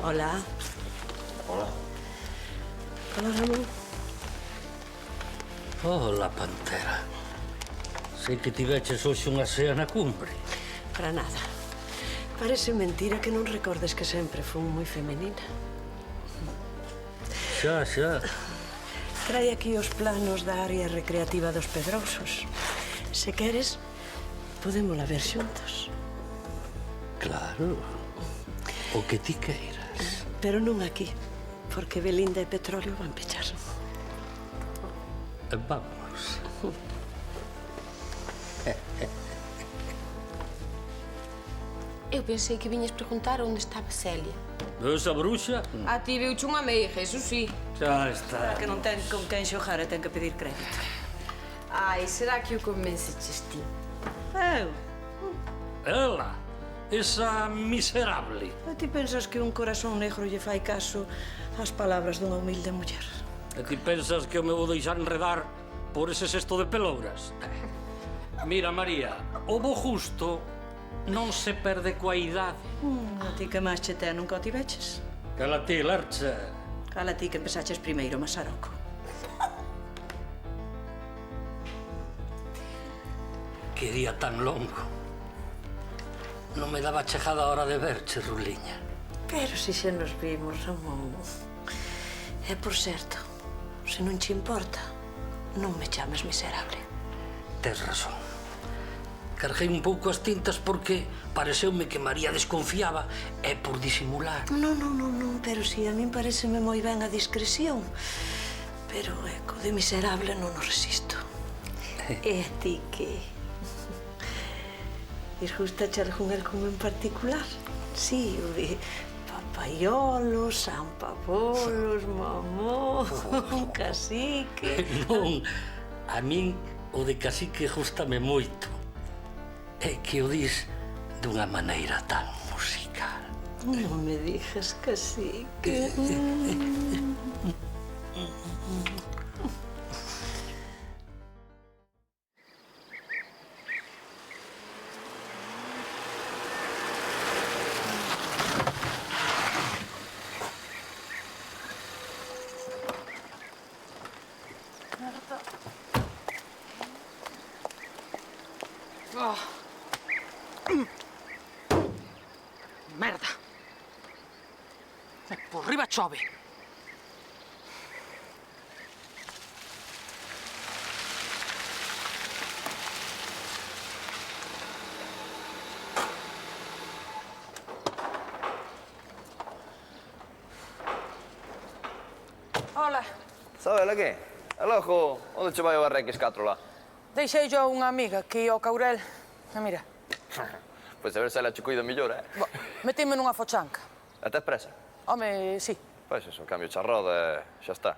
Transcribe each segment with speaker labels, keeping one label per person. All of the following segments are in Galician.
Speaker 1: Hola.
Speaker 2: Hola.
Speaker 1: Hola, Ramón.
Speaker 3: Hola, Pantera. Sei que tiveches hoxe unha cea na cumbre.
Speaker 1: Para nada. Parece mentira que non recordes que sempre fui moi femenina.
Speaker 3: Xa.
Speaker 1: Trae aquí os planos da área recreativa dos Pedrosos. Se queres, podémola ver xuntos.
Speaker 3: Claro. O que ti queiras.
Speaker 1: Pero non aquí, porque Belinda e Petróleo van pechar.
Speaker 3: Vamos.
Speaker 4: Eu pensei que viñas preguntar onde estaba Celia.
Speaker 3: Esa bruxa?
Speaker 4: A ti veuche unha meiga, eso sí.
Speaker 3: Xa está.
Speaker 1: Que non ten con quen xogar e ten que pedir crédito.
Speaker 4: Ai, será que o convenceches ti?
Speaker 1: Eu?
Speaker 3: Ela, esa miserable.
Speaker 1: E ti pensas que un corazón negro lle fai caso ás palabras dunha humilde muller?
Speaker 3: E ti pensas que eu me vou deixar enredar por ese cesto de pelouras? Mira, María, o bo justo non se perde coa idade.
Speaker 1: A ti que máis che ten nunca o tiveches?
Speaker 3: Cala ti, Larcha.
Speaker 1: Cala ti que empezaches primeiro, Masaroco.
Speaker 3: Que día tan longo. Non me daba chegada a hora de verche, Ruliña.
Speaker 1: Pero si xa nos vimos, Ramón. E, por certo, se non che importa, non me chames miserable.
Speaker 3: Tes razón. Carguei un pouco as tintas porque pareceume que María desconfiaba e por disimular.
Speaker 1: Non, pero si a min pareceme moi ben a discreción. Pero, co de miserable non o resisto. E a ti que... Disgustache algún en particular? Sí, o de papaiolos, sampabolos, mamón, cacique...
Speaker 3: Non, a min o de cacique gústame moito. É que o dis dunha maneira tan musical.
Speaker 1: Non me dixas cacique.
Speaker 5: Merda! Por riba chove. Hola.
Speaker 2: Sabela que? Alojo, onde che vai o RX4 lá?
Speaker 5: Deixei yo a unha amiga que ia ao Caurel. E mira,
Speaker 2: Pois a ver se ela che cuida mellor,
Speaker 5: metime nunha fochanca.
Speaker 2: E tes presa?
Speaker 5: Home, sí.
Speaker 2: Pois eso, cambio xa roda e xa está.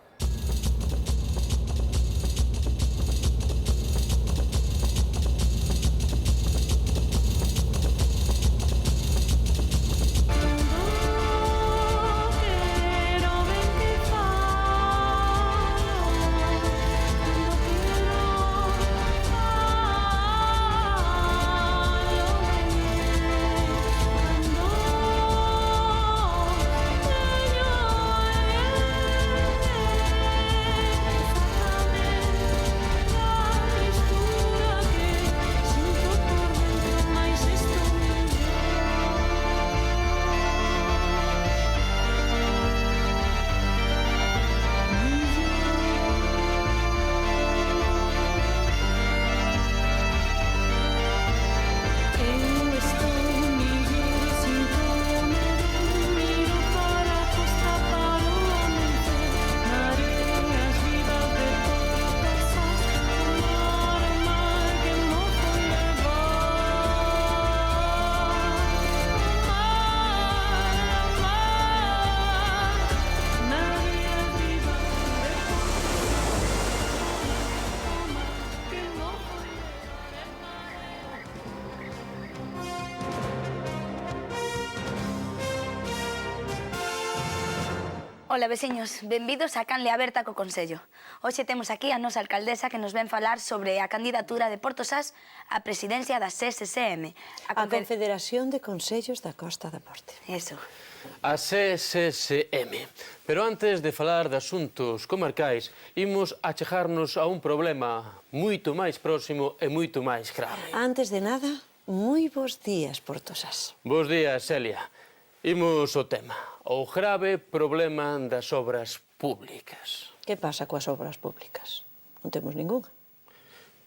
Speaker 6: Ola, veciños, benvidos a Canle Aberta co Consello. Hoxe temos aquí a nosa alcaldesa que nos ven falar sobre a candidatura de Porto Sás á presidencia da CSSM.
Speaker 1: A Confederación de Consellos da Costa da Morte.
Speaker 6: Eso.
Speaker 7: A CSSM. Pero antes de falar de asuntos comarcais, imos achegarnos a un problema moito máis próximo e moito máis grave.
Speaker 1: Antes de nada, moi bons días, Porto Sás.
Speaker 7: Bos días, Celia. Imos ao tema. O grave problema das obras públicas.
Speaker 1: Que pasa coas obras públicas? Non temos ningunha.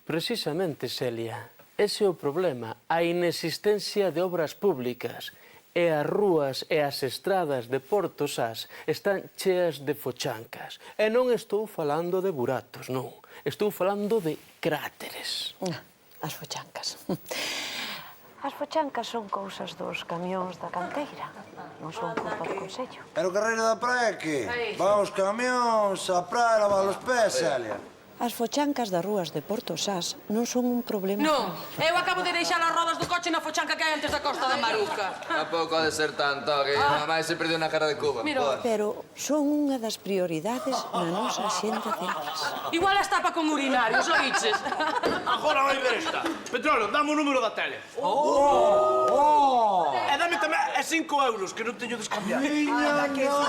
Speaker 7: Precisamente, Celia, ese é o problema. A inexistencia de obras públicas. E as rúas e as estradas de Porto Sás están cheas de fochancas. E non estou falando de buratos, non. Estou falando de cráteres.
Speaker 1: As fochancas. As fochancas son cousas dos camións da canteira. Non son culpa do Consello.
Speaker 8: Pero carreira da praia que? Va os camións, a praia, lavar os pés, Celia.
Speaker 1: As fochancas das rúas de Porto Sás non son un problema.
Speaker 9: Non, eu acabo de deixar as rodas do coche na fochanca que hai antes da Costa da Maruca.
Speaker 2: Tampouco ha de ser tanto, que a máis se perdeu na cara de Cuba.
Speaker 9: Mira.
Speaker 1: Pero son unha das prioridades na nosa xenda de obras.
Speaker 9: Igual as tapa con urinarios, oíches?
Speaker 10: Agora vai ver esta. Petróleo, dame o número da tele. E dame tamén 5 euros, que non teño descambiar.
Speaker 8: Miña, no.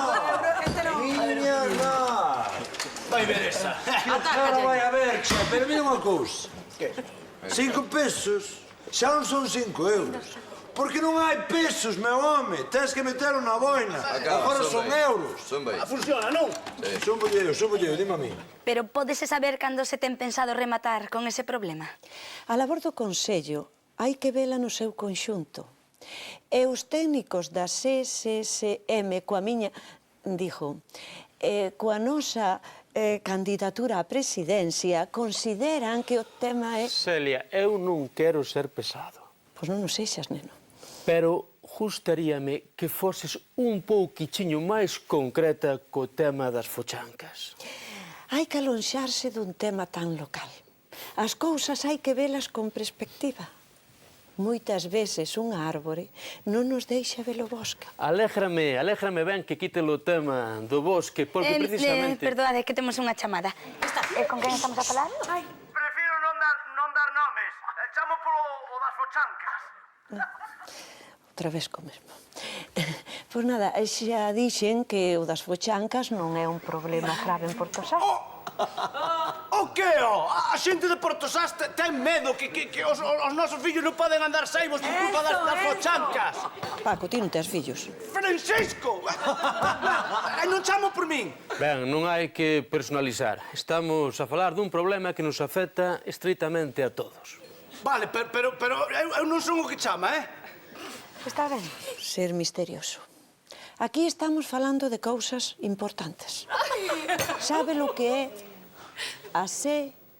Speaker 8: Miña, no.
Speaker 10: Vai ver esa.
Speaker 8: Agora vai a ver, che, pero mira unha cousa. 5 pesos xa non son 5 euros. Porque non hai pesos, meu home. Tens que metelo na boina. Agora son euros.
Speaker 10: Funciona, non?
Speaker 8: Son bolleo, dime a mí.
Speaker 6: Pero pódese saber cando se ten pensado rematar con ese problema?
Speaker 1: A labor do Consello hai que vela no seu conxunto. E os técnicos da CSSM coa miña, coa nosa candidatura á presidencia, consideran que o tema é...
Speaker 7: Celia, eu non quero ser pesado.
Speaker 1: Pois non o sexas, neno.
Speaker 7: Pero gustaríame que foses un pouquichiño máis concreta co tema das fochancas.
Speaker 1: Hai que alonxarse dun tema tan local. As cousas hai que velas con perspectiva. Moitas veces unha árbore non nos deixa ver o bosque.
Speaker 7: Alégrame ben que quite o tema do bosque, porque precisamente...
Speaker 6: Perdoade, que temos unha chamada. Con quen estamos a falar?
Speaker 10: Prefiro non dar nomes. Chamo polo o das fochancas.
Speaker 1: Outra vez co mesmo. Pois nada, xa dixen que o das fochancas non é un problema grave en Porto Sás.
Speaker 10: O que, ó? A xente de Porto Sás ten medo que os nosos fillos non poden andar saivos por culpa das fochancas.
Speaker 1: Paco, ti non tes fillos.
Speaker 10: Francisco! E non chamo por min.
Speaker 7: Ben, non hai que personalizar. Estamos a falar dun problema que nos afecta estritamente a todos.
Speaker 10: Vale, pero eu non son o que chama,
Speaker 1: Está ben. Ser misterioso. Aquí estamos falando de cousas importantes. Sabe lo que é a CSSM?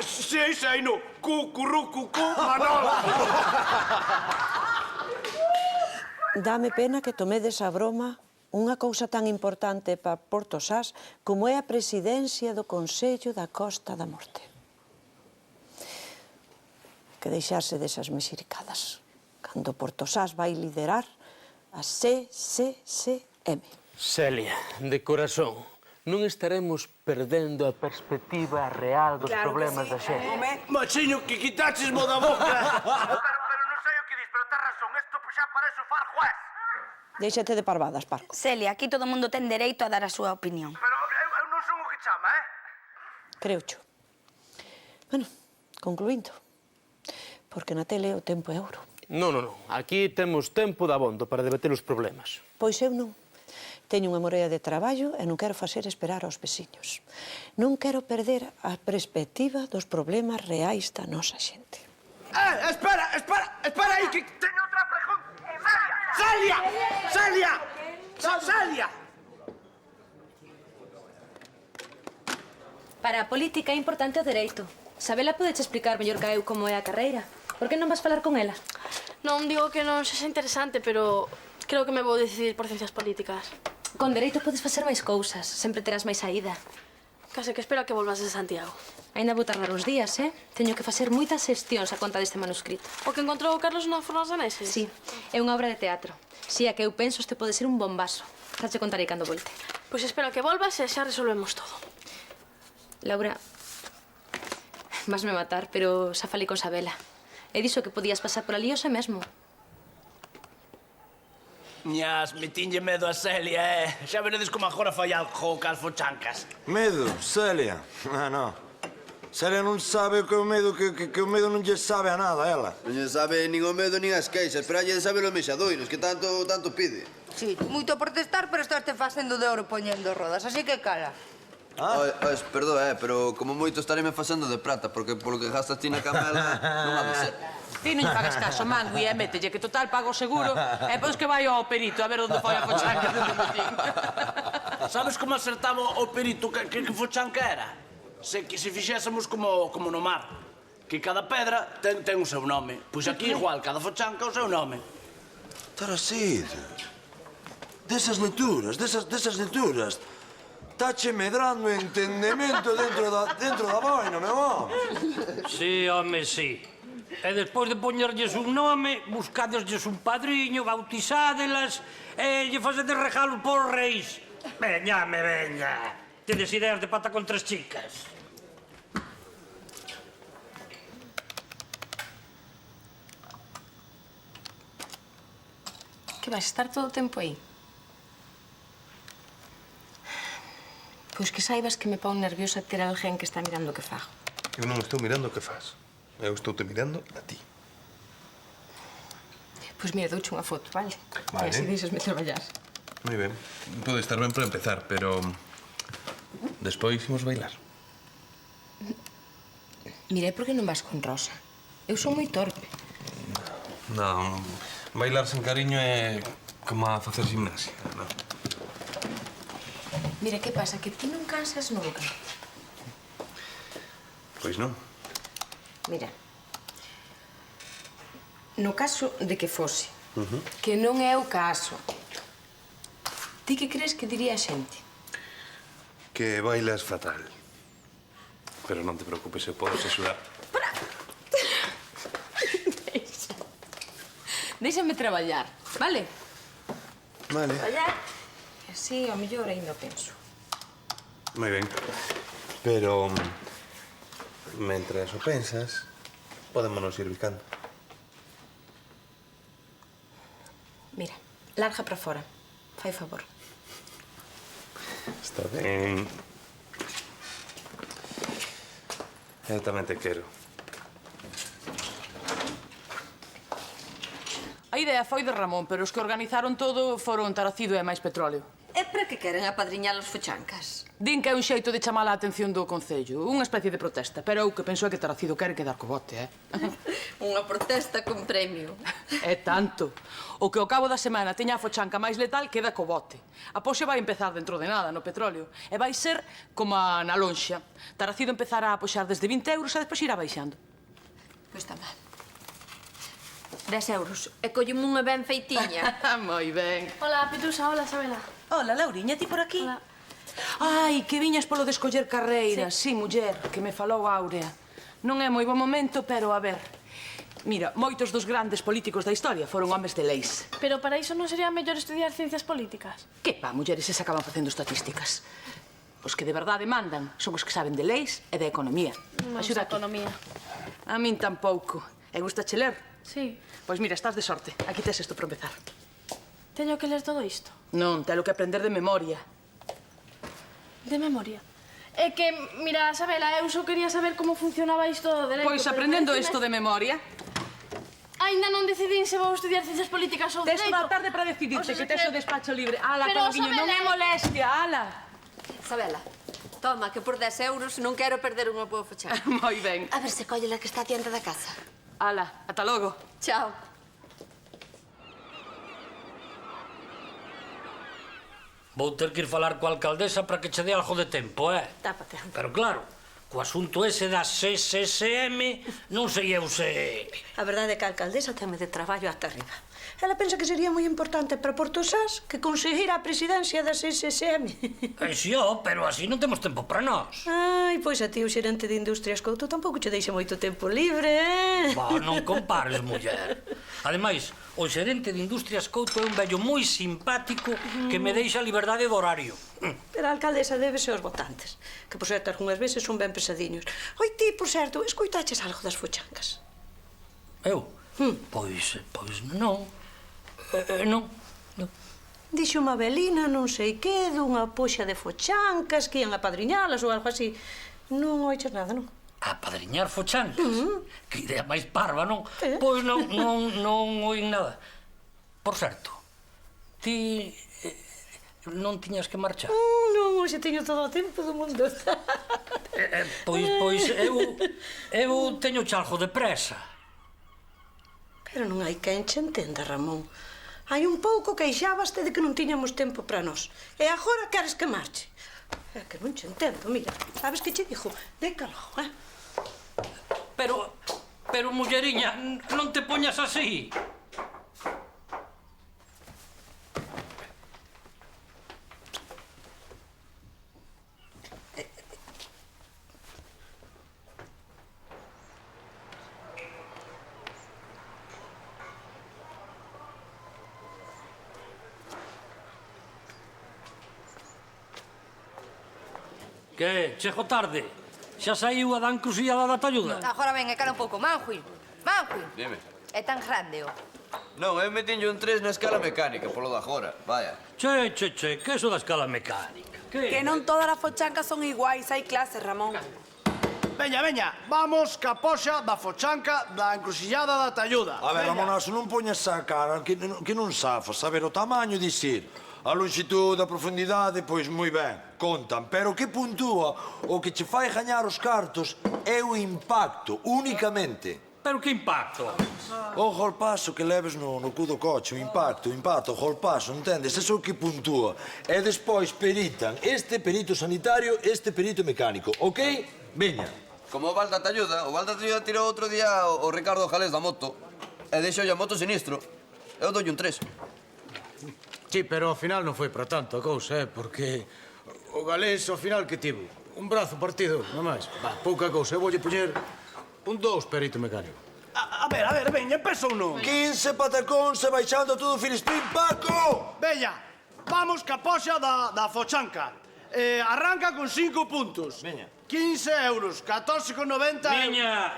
Speaker 10: Sei, no. Currucucú, Manola.
Speaker 1: Dame pena que tomedes a broma unha cousa tan importante para Porto Sás como é a presidencia do Consello da Costa da Morte. Que deixarse desas mexericadas. Cando Porto Sás vai liderar a CSSM.
Speaker 7: Celia, de corazón, non estaremos perdendo a perspectiva real dos problemas da xente.
Speaker 10: Machiño, que quitachesmo da boca. Pero non sei o que dis, pero tens razón. Isto xa parece o far juez.
Speaker 1: Déixate de parvadas, Paco.
Speaker 6: Celia, aquí todo mundo ten dereito a dar a súa opinión.
Speaker 10: Pero eu non son o que chama,
Speaker 1: Creucho. Bueno, concluindo. Porque na tele o tempo é ouro.
Speaker 7: Non. Aquí temos tempo dabondo para debater os problemas.
Speaker 1: Pois eu non. Teño unha morea de traballo e non quero facer esperar aos veciños. Non quero perder a perspectiva dos problemas reais da nosa xente.
Speaker 10: Espera aí, que teño outra pregunta. Celia!
Speaker 11: Para a política é importante o dereito. Sabela podeche explicar mellor que eu como é a carreira. Por que non vas falar con ela?
Speaker 4: Non digo que non sexa interesante, pero creo que me vou decidir por ciencias políticas.
Speaker 11: Con dereito podes facer máis cousas. Sempre terás máis saída.
Speaker 4: Case que espero que volvas de Santiago.
Speaker 11: Ainda vou tardar uns días, Teño que facer moitas xestións a conta deste manuscrito.
Speaker 4: O que encontrou o Carlos na Fornas Daneses?
Speaker 11: Sí, é unha obra de teatro. Si, a que eu penso este pode ser un bombazo. Xa te contarei cando volte.
Speaker 4: Pois espero que volvas e xa resolvemos todo.
Speaker 11: Laura, vasme matar, pero xa falei con Sabela. E dixo que podías pasar por ali hoxe mesmo.
Speaker 10: Ñas, metinlle medo a Celia, Xa veredes como agora fai algo cas fochancas.
Speaker 8: Medo, Celia? Ah, no. Celia non sabe que o medo, que o medo non lle sabe a nada, ela.
Speaker 2: Non lle sabe nin o medo nin as queixas, pero lle sabe los mexadoiros, que tanto pide.
Speaker 12: Sí, moito a protestar, pero estás te facendo de ouro poñendo rodas, así que cala.
Speaker 2: Perdón, pero como moito estareme facendo de prata, porque polo que gastas ti na camela non ha de ser.
Speaker 9: Ti non lle fagas caso, Mangui, mételle, que total pago o seguro, e pois que vai ao perito a ver onde foi a fochanca dende botín.
Speaker 10: Sabes como acertaba o perito que fochanca era? Se fixésemos como no mar, que cada pedra ten o seu nome. Pois aquí igual, cada fochanca o seu nome.
Speaker 8: Tarasido. Desas lecturas. Tache medrando o entendemento dentro da boina, meu home.
Speaker 3: Sí, home, sí. E despois de poñerlles un nome, buscadesles un padriño, bautizádelas e lle facedes regalos por reis. Veñame, veña. Tedes ideas de pata con 3 chicas.
Speaker 11: Que vais estar todo o tempo aí? Pois que saibas que me pon nerviosa ter alguén que está mirando o que fago.
Speaker 13: Eu non estou mirando o que faz. Eu estou te mirando a ti.
Speaker 11: Pois mira, douche unha foto, vale?
Speaker 13: Vale.
Speaker 11: E así deixasme traballar.
Speaker 13: Moi ben. Pode estar ben para empezar, pero... despois imos bailar.
Speaker 11: Mira, por que non vas con Rosa? Eu son moi torpe.
Speaker 13: Non, bailar sen cariño é como a facer gimnasia, non?
Speaker 11: Mira, que pasa? Que ti non cansas nunca.
Speaker 13: Pois non.
Speaker 11: Mira, no caso de que fose, que non é o caso, ti que crees que diría a xente?
Speaker 13: Que bailas fatal. Pero non te preocupes, eu podo axudar.
Speaker 11: Déixame traballar, vale?
Speaker 13: Vale.
Speaker 11: Traballar. E así, ao mellor, ainda penso.
Speaker 13: Moi ben. Pero... mentras o pensas, podémonos ir ubicando.
Speaker 11: Mira, larga para fora. Fai favor.
Speaker 13: Está ben. Eu tamén te quero.
Speaker 9: A idea foi de Ramón, pero os que organizaron todo foron Taracido e máis petróleo.
Speaker 12: E para que queren apadriñar os fochancas?
Speaker 9: Din que é un xeito de chamar a atención do Concello, unha especie de protesta, pero eu que penso é que Taracido quere quedar co bote,
Speaker 12: Unha protesta con premio.
Speaker 9: É tanto. O que ao cabo da semana teña a fochanca máis letal queda co bote. A poxe vai empezar dentro de nada no petróleo e vai ser como a na lonxa. Taracido empezará a poxar desde 20 euros e despois irá baixando.
Speaker 12: Pois está mal. 10 euros. E colleme unha ben feitiña.
Speaker 9: Moi ben.
Speaker 4: Hola, Petusa, hola, Sabela.
Speaker 9: Hola, Lauriña, ti por aquí?
Speaker 4: Hola.
Speaker 9: Ai, que viñas polo de escoller carreiras. Sí, muller, que me falou Áurea. Non é moi bo momento, pero a ver. Mira, moitos dos grandes políticos da historia foron homes de leis.
Speaker 4: Pero para iso non sería mellor estudiar ciencias políticas?
Speaker 9: Que pa, mulleres se acaban facendo estatísticas. Os que de verdade mandan son os que saben de leis e de economía.
Speaker 4: Non
Speaker 9: Axuda
Speaker 4: sei
Speaker 9: aquí.
Speaker 4: economía.
Speaker 9: A min tampouco. E gustache ler?
Speaker 4: Sí.
Speaker 9: Pois mira, estás de sorte. Aquí tes isto para empezar.
Speaker 4: Teño que ler todo isto?
Speaker 9: Non, telo que aprender de memoria.
Speaker 4: De memoria? É que, mira, Sabela, eu só quería saber como funcionaba isto do dereito.
Speaker 9: Pois aprendendo isto de memoria.
Speaker 4: Ainda non decidín se vou estudiar ciencias políticas ou
Speaker 9: Tes
Speaker 4: dereito.
Speaker 9: toda a tarde para decidirte, que tes o despacho libre. Ala,
Speaker 4: Pero,
Speaker 9: Cologuiño, non é
Speaker 4: Sabela,
Speaker 9: molestia, ala.
Speaker 12: Sabela, toma, que por 10 euros non quero perder unha boa fochanca.
Speaker 9: Moi ben.
Speaker 12: A ver se colle la que está diante da casa.
Speaker 9: Ala, ata logo.
Speaker 12: Chao.
Speaker 3: Vou ter que ir falar coa alcaldesa para que che dé algo de tempo,
Speaker 12: Tápate.
Speaker 3: Pero claro, co asunto ese da SSM, non sei eu se...
Speaker 12: A verdade é que a alcaldesa teme de traballo ata arriba.
Speaker 1: Ela pensa que sería moi importante para Portosás que conseguira a presidencia da SSM.
Speaker 3: Si, pero así non temos tempo para nós.
Speaker 1: Ai, pois a ti o xerente de Industrias Couto tampouco che deixa moito tempo libre,
Speaker 3: Non compares, muller. Ademais, o xerente de Industrias Couto é un vello moi simpático que me deixa a liberdade de horario.
Speaker 1: Pero a alcaldesa débese aos votantes, que por certo algunhas veces son ben pesadiños. Oi, ti, por certo, escoitaches algo das fochancas?
Speaker 3: Eu? Pois non. Non.
Speaker 1: Dixo unha velina, non sei que, dunha poxa de fochancas, que ian a padriñalas ou algo así. Non oiches nada, non?
Speaker 3: A padriñar fochancas? Que idea máis parva, non? Pois non oín nada. Por certo, ti non tiñas que marchar?
Speaker 1: Non, hoxe teño todo o tempo do mundo.
Speaker 3: Pois eu teño chalgo de presa.
Speaker 1: Pero non hai quen che entenda, Ramón. Hai un pouco queixabaste de que non tiñamos tempo para nós. E agora queres que marche? É que non che entendo, mira. Sabes que che dixo? Décalo,
Speaker 3: Pero, mulleriña, non te poñas así. Que, chego tarde? Xa saiu a dan crucillada da talluda?
Speaker 12: Agora ven, e cara un pouco. Manjui.
Speaker 2: Dime.
Speaker 12: É tan grande, o.
Speaker 2: Non, eu metinlle un 3 na escala mecánica, polo de agora, vaya.
Speaker 3: Che, que eso da escala mecánica?
Speaker 5: Que non todas as fochancas son iguais, hai clases, Ramón.
Speaker 10: Veña, vamos ca poxa da fochanca da encrucillada da talluda.
Speaker 8: A ver, Ramonazo, non poñas a cara que non safas. A ver, o tamaño dicir, a longitude, a profundidade, pois moi ben, contan. Pero que puntúa o que che fai gañar os cartos é o impacto, únicamente.
Speaker 3: Pero que impacto?
Speaker 8: O golpazo que leves no cu do coche, o impacto, o golpazo, entendes? Eso é o que puntúa. E despois peritan este perito sanitario, este perito mecánico, ok? Veña.
Speaker 2: Como o Val da Talluda tirou outro día o Ricardo Jalés da moto e deixou a moto sinistro. Eu doulle un 3.
Speaker 14: Sí, pero ao final non foi para tanto a cousa, porque o galés ao final que tivo? Un brazo partido, non máis. Va, pouca cousa, eu voulle poñer un 2 perito mecánico.
Speaker 10: A ver, veña, empeza uno.
Speaker 8: 15 patacóns e baixando todo o filispín, Paco!
Speaker 10: Veña, vamos ca poxa da fochanca. Arranca con 5 puntos.
Speaker 8: Veña.
Speaker 10: 15 euros, 14,90 euros.
Speaker 3: Veña!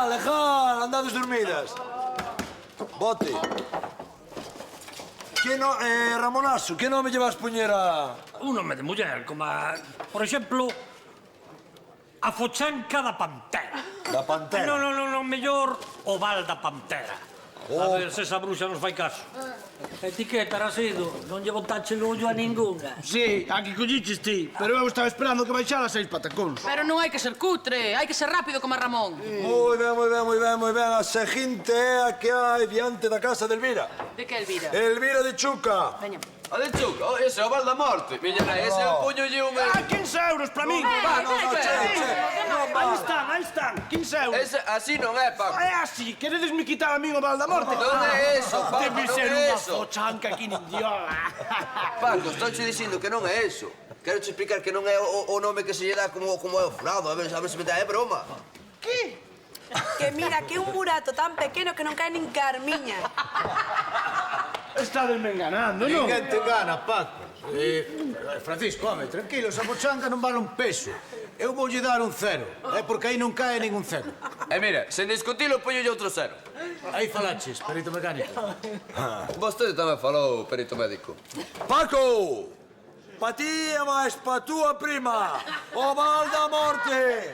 Speaker 8: Lejal, andades dormidas. Bote. Ramonazo, que nome lle vas poñer a...
Speaker 3: Un nome de muller, como a... Por exemplo, a fochanca da Pantera.
Speaker 8: Da Pantera?
Speaker 3: Non, mellor o Val da Pantera. A ver se esa bruxa nos fai caso. Etiqueta, Rasido, non lle botache o ollo a ninguna.
Speaker 10: Sí, aquí colliches ti, pero eu estaba esperando que baixara 6 patacóns.
Speaker 9: Pero non hai que ser cutre, hai que ser rápido como a Ramón.
Speaker 8: Moi ben. A seguinte é a que hai diante da casa de Elvira.
Speaker 9: De que Elvira?
Speaker 8: Elvira de Chuca.
Speaker 9: Veña.
Speaker 2: A de Chuca, ese é o Val da Morte. Miña nai, ese é o puñolle un...
Speaker 10: 15 euros para min. Aí están, 15 euros.
Speaker 2: Ese así non é, Paco.
Speaker 10: É así, queredesme quitar a min o Val da Morte?
Speaker 2: Non é eso, Paco,
Speaker 10: debe
Speaker 2: non
Speaker 10: ser
Speaker 2: é
Speaker 10: unha
Speaker 2: eso.
Speaker 10: fochanca aquí nin diola.
Speaker 2: Paco, estou dicindo que non é eso. Quero te explicar que non é o nome que se lle dá como é o furado. A ver se me dá, é broma.
Speaker 5: Que? Que mira, que un murato tan pequeno que non cae nin carmiña.
Speaker 10: Estádesme enganando, non?
Speaker 14: Ninguén te engana, Paco. Francisco, home, tranquilo, esa fochanca non vale un peso. Eu voulle dar un 0, porque aí non cae ningún 0.
Speaker 2: E mira, sen discutilo, poñolle outro 0.
Speaker 14: Aí falaches, perito mecánico.
Speaker 2: Vostede tamén falou, perito médico.
Speaker 8: Paco! Pa ti e máis pa túa prima, o Val da Morte!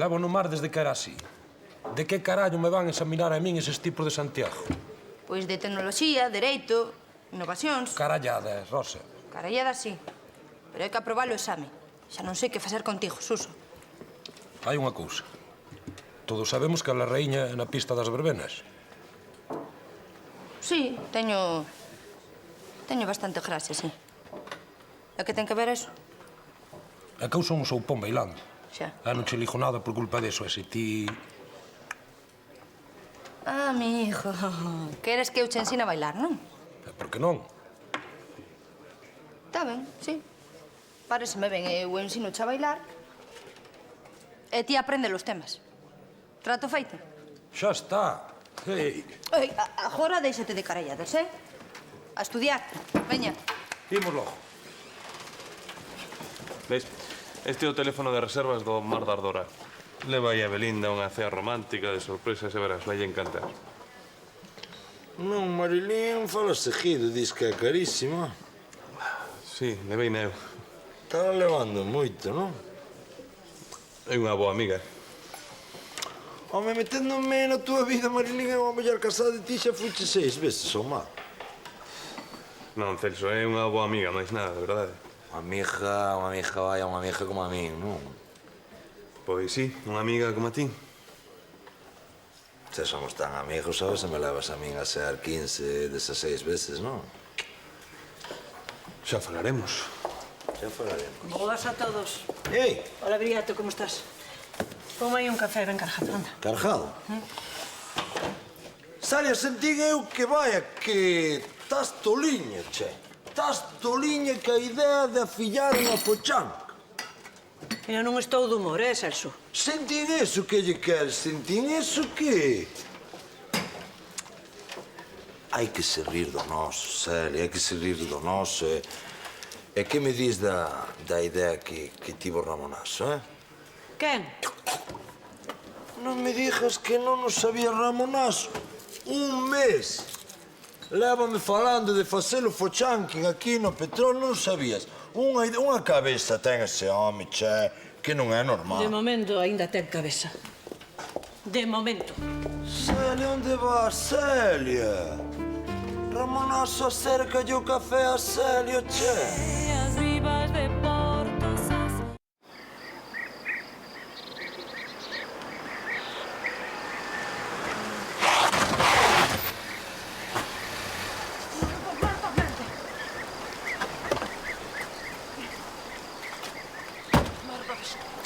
Speaker 15: Levo no mar desde que era así. De que carallo me van examinar a min eses tipos de Santiago?
Speaker 16: Pois de tecnoloxía, dereito, innovacións...
Speaker 15: Carallada, Rosa.
Speaker 16: Carallada, sí. Pero hai que aprobar o exame. Xa non sei que facer contigo, Suso.
Speaker 15: Hai unha cousa. Todos sabemos que a la raíña é na pista das verbenas.
Speaker 16: Sí, teño bastante gracia, sí. E que ten que ver eso?
Speaker 15: É que eu son un soupón bailando.
Speaker 16: Xa.
Speaker 15: Non che ligo nada por culpa deso, e se ti...
Speaker 16: Ah, mi hijo. Queres que eu che ensine a bailar, non?
Speaker 15: Por que non?
Speaker 16: Está ben, sí. Pareceme ben, eu ensino a bailar. E ti aprende os temas. Trato feito?
Speaker 15: Xa está. Ei.
Speaker 16: Ei, agora déixate de caralladas, A estudiar. Veña.
Speaker 15: Imos logo.
Speaker 13: Veis, este é o teléfono de reservas do Mar da Ardora. Leva aí a Belinda unha cea romántica de sorpresa, se verás, vai encantar.
Speaker 8: Non, Marilín fala seguido, diz que é carísima.
Speaker 13: Sí, levei eu.
Speaker 8: Está levando moito, non?
Speaker 13: É unha boa amiga.
Speaker 8: Home, meténdome na túa vida, Marilín, é unha muller casada de ti xa fuche 6 veces ou má.
Speaker 13: Non, Celso, é unha boa amiga, máis nada, de verdade.
Speaker 8: Unha amiga, vai, unha amiga como a min, non?
Speaker 13: Pois sí, unha amiga como a ti.
Speaker 8: Se somos tan amigos, sabes, se me levas a min a ser 15, 16 veces, non?
Speaker 13: Xa falaremos.
Speaker 8: Xa falaremos.
Speaker 1: Boas a todos.
Speaker 8: Ei!
Speaker 1: Hola, Briato, como estás? Pon aí un café ben cargado, anda.
Speaker 8: Cargado? Salia, sentín eu que vaya, que estás toliña, che. Estás toliña que a idea de afillar unha pochanca.
Speaker 1: Eu non estou de humor, Celso?
Speaker 8: Sentín eso que lle queres, sentín eso que... Hai que se rir do noso, Celia, hai que se rir do noso. E que me dis da idea que tivo Ramonazo,
Speaker 1: Quen?
Speaker 8: Non me digas que non nos sabía Ramonazo. Un mes. Lévame falando de facer o fochanking aquí no Petróleo, non sabías. Unha cabeza ten ese home, che, que non é normal.
Speaker 1: De momento aínda ten cabeza. De momento.
Speaker 8: Celia, onde vas, Celia? Ramonazo acércalle o café a Celia, che.
Speaker 17: As ribas de Porto Sás.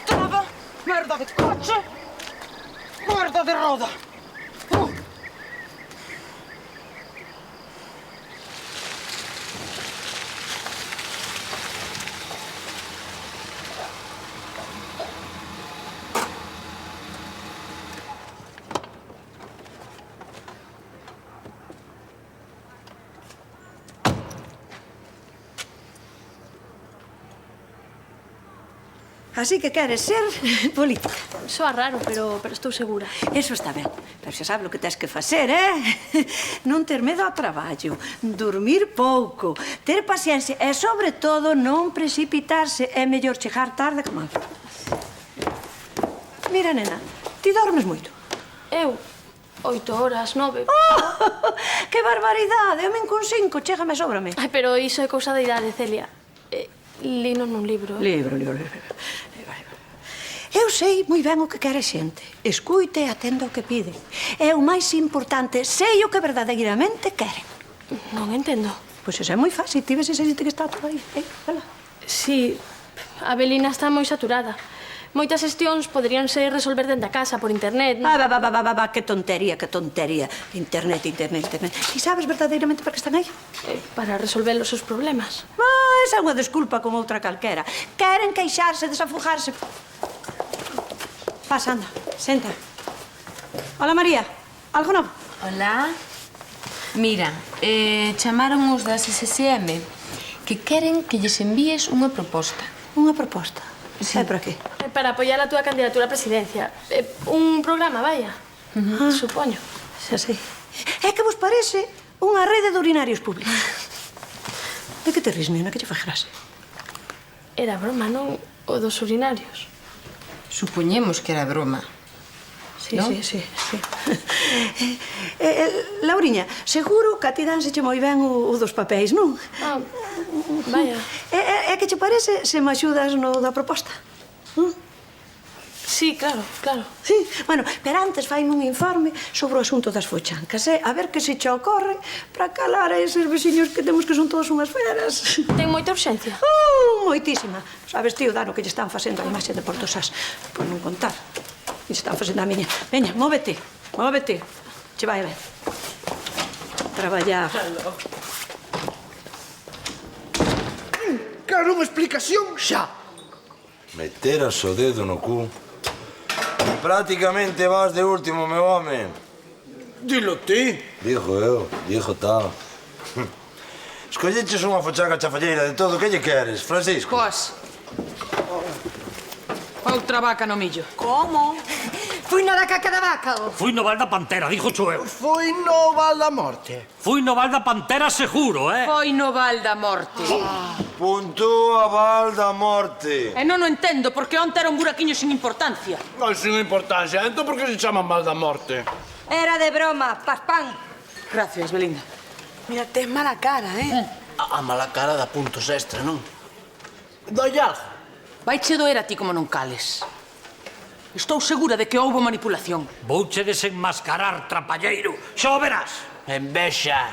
Speaker 9: Traba, merda de coche, merda de roda.
Speaker 1: Así que queres ser política.
Speaker 4: Soa raro, pero estou segura.
Speaker 1: Eso está ben. Pero xa sabes o que tens que facer, Non ter medo ao traballo, dormir pouco, ter paciencia e, sobre todo, non precipitarse. É mellor chegar tarde que mal. Mira, nena, ti dormes moito?
Speaker 4: Eu? 8 horas, 9.
Speaker 1: Que barbaridade! Eu men con 5, chégame, sóbrame.
Speaker 4: Ai, pero iso é cousa da idade, Celia. Lino nun libro.
Speaker 1: Libro. Eu sei moi ben o que quere a xente. Escuite e atenda o que pide. É o máis importante. Sei o que verdadeiramente queren.
Speaker 4: Non entendo.
Speaker 1: Pois eso é moi fácil. Ti ves esa xente que está toda aí. Vela.
Speaker 4: Sí, a Belina está moi saturada. Moitas xestións poderíanse resolver dende a casa, por internet.
Speaker 1: Que tontería, que tontería. Internet. E sabes verdadeiramente para que están aí?
Speaker 4: Para resolver os seus problemas.
Speaker 1: Esa é unha desculpa como outra calquera. Queren queixarse, desafogarse. Pasa, anda, senta. Hola, María. Algo novo?
Speaker 12: Hola. Mira, chamaron os das SSM que queren que lles envíes unha proposta.
Speaker 1: Unha proposta?
Speaker 12: Sí.
Speaker 1: É para qué?
Speaker 4: Para apoiar a túa candidatura a presidencia. Un programa, vaya. Supoño.
Speaker 1: Xa sei. É que vos parece unha rede de urinarios públicos. De que te ris, nena? Que che fai gracia?
Speaker 4: Era broma, non? O dos urinarios.
Speaker 12: Supoñemos que era broma.
Speaker 1: Sí, sí. Lauriña, seguro que a ti danseche moi ben o dos papéis, non?
Speaker 4: Ah, vaya.
Speaker 1: É que che parece se me axudas no da proposta?
Speaker 4: Sí, claro.
Speaker 1: Sí, bueno, pero antes faime un informe sobre o asunto das fochancas, a ver que se che ocorre para calar a eses veciños que temos que son todos unhas feras.
Speaker 4: Ten moita urxencia?
Speaker 1: Moitísima. Sabes, tío, dano que lle están facendo a imaxe de Porto Sás, por non contar. E lle están facendo a miña. Veña, móvete. Che vai ben. Traballar.
Speaker 8: Quero unha explicación xa. Meteras o dedo no cu. Prácticamente vas de último, meu home.
Speaker 10: Dilo ti.
Speaker 8: Dijo tal. Escolleches unha fochanca chafalleira de todo. Que lle queres, Francisco?
Speaker 9: Coas. Outra vaca no millo.
Speaker 5: Como?
Speaker 1: Fui na da caca da vaca.
Speaker 3: Fui no Val da Pantera, dixo eu.
Speaker 10: Foi no Val da Morte.
Speaker 3: Fui no Val da Pantera seguro,
Speaker 9: Foi no Val da Morte.
Speaker 8: Puntúa Val da Morte.
Speaker 9: E non o entendo, porque onte era un buraquiño sin importancia.
Speaker 10: Non sin importancia. Entón por que se chama Val da Morte?
Speaker 5: Era de broma, paspán.
Speaker 9: Gracias, Belinda.
Speaker 5: Mira, tes mala cara,
Speaker 10: A mala cara da puntos extra, non? Doi algo.
Speaker 9: Vaiche doer a ti como non cales. Estou segura de que houbo manipulación.
Speaker 3: Vouche desenmascarar, trapalleiro. Xa o verás.
Speaker 10: Envexa.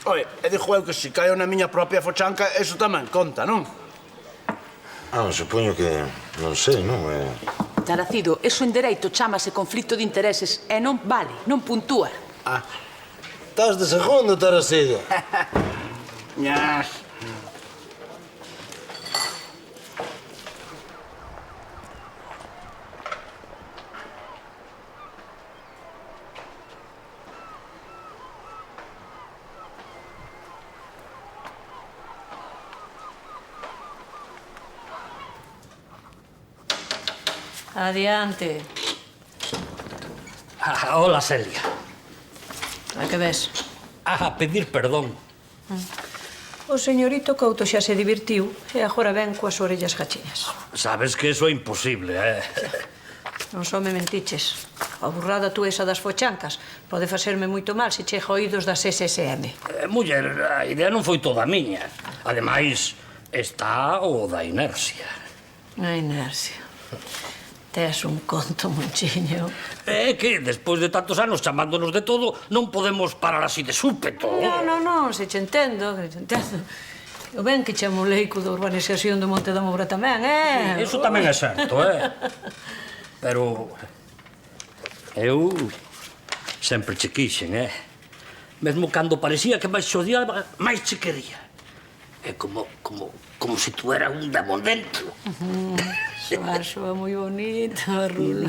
Speaker 10: Oye, e dixo eu que se caio na miña propia fochanca, eso tamén conta, non?
Speaker 8: Supoño que... non sei, non?
Speaker 9: Taracido, eso en dereito chámase conflito de intereses e non vale, non puntúa.
Speaker 8: Estás de segundo, Taracido.
Speaker 10: Ñas.
Speaker 1: Adiante.
Speaker 3: Hola, Celia.
Speaker 1: A que ves?
Speaker 3: A pedir perdón.
Speaker 1: O señorito Couto xa se divertiu e agora ven coas orellas gachiñas.
Speaker 3: Sabes que eso é imposible,
Speaker 1: Non só me mentiches. A burrada tú esa das fochancas pode facerme moito mal se chega a oídos das SSM.
Speaker 3: Muller, a idea non foi toda miña. Ademais, está o da inercia.
Speaker 1: A inercia. Tes un conto, Monchiño.
Speaker 3: É que, despois de tantos anos chamándonos de todo, non podemos parar así de súpeto.
Speaker 1: Non, se che entendo, O ben que che amolei co da urbanización do Monte da Moura tamén,
Speaker 3: Sí, iso tamén é certo, Pero... eu... sempre che quixen, Mesmo cando parecía que máis che odiaba, máis che quería. É como se tú era un demon dentro.
Speaker 1: Soa moi bonito, Rulo.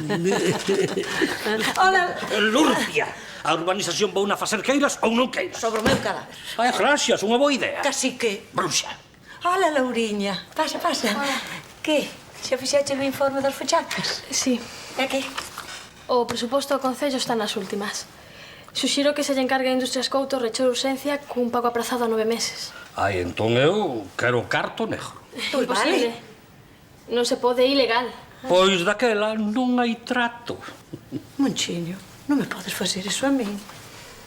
Speaker 3: Hola. Lurcia, a urbanización vou na facer queiras ou non queiras.
Speaker 1: Sobre o meu cadáver.
Speaker 3: Gracias, unha boa idea.
Speaker 1: Cacique.
Speaker 3: Bruxa.
Speaker 1: Hola, Lauriña. Pasa. Que? Xa fixeche o informe das fochancas?
Speaker 4: Sí.
Speaker 1: E que?
Speaker 4: O presuposto do Concello está nas últimas. Suxiro que se lle encargue a Industrias Couto rechor urxencia cun pago aprazado a 9 meses.
Speaker 3: Entón eu quero carto negro.
Speaker 4: Imposible. Non se pode, é ilegal.
Speaker 3: Pois daquela non hai trato.
Speaker 1: Monchiño, non me podes facer iso a min.